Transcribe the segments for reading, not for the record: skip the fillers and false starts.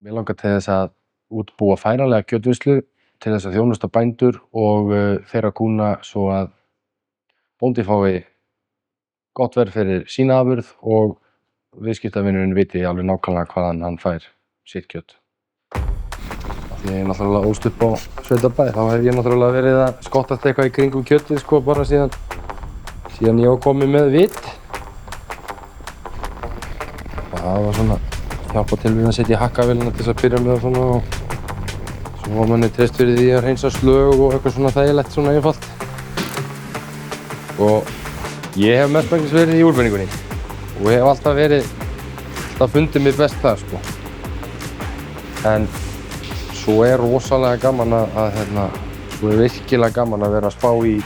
Mig langar til þess að útbúa færanlega kjötvinnslu til þess að þjónusta bændur og þeirra kúnna svo að bóndi fái gott verð fyrir sína afurð og viðskiptavinurinn viti alveg nákvæmlega hvaðan hann fær sitt kjöt. Því ég náttúrulega ólst upp á sveitabæ, þá hef ég náttúrulega verið að skottast eitthvað í kringum kjötið sko bara síðan ég var kominn með vit. Það var svona hjálpa til við að setja í hakkavélina til þess að byrja með og svona og svo var manni treyst fyrir því að hreinsa slög og eitthvað svona þægilegt svona einfalt. Og ég hef mestmegnis verið í úlmenningunni og hef alltaf fundið mig best þar sko. En svo rosalega gaman svo virkilega gaman að vera að spá í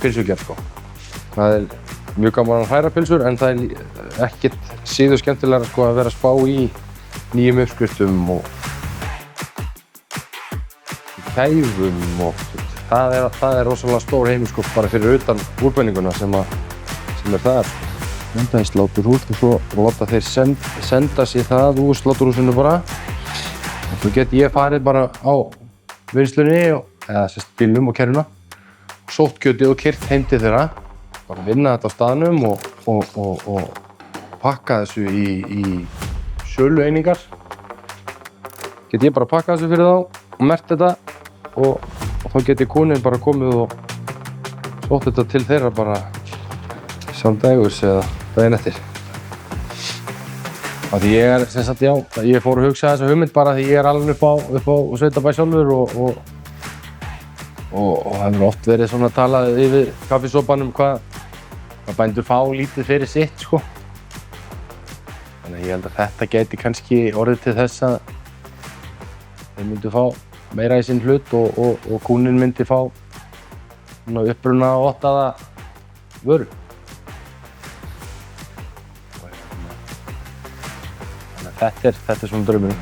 pylsugerð sko. Það mjög gaman að hræra pylsur en það ekkert síður skemmtilegra sko að vera að spá í nýjum uppskriftum og kæfum og það rosalega stór heimur sko bara fyrir utan úlmenninguna sem þar. Þetta í sláturhús og svo láta þeir senda sér það úr sláturhúsinu bara. Og svo get ég farið bara á vinnslunni eða bílnum og kerruna og sótt kjötið og keyrt heim til þeirra. Bara vinna þetta á staðnum og pakka þessu í sölueiningar. Get ég bara pakkað þessu fyrir þá og merkt þetta og þá get ég kúninn bara komið og sótt þetta til þeirra bara samdægurs eða daginn eftir. Því ég fór að hugsa þessa hugmynd bara því ég alveg upp á sveitabæ sjálfur og hefur oft verið svona talað yfir kaffisopanum hvað bændur fá lítið fyrir sitt sko. Þannig að ég held að þetta gæti kannski orðið til þess að þeir myndu fá meira í sinn hlut og kúnninn myndi fá uppruna vottaða vöru. Þannig að þetta er svona draumurinn.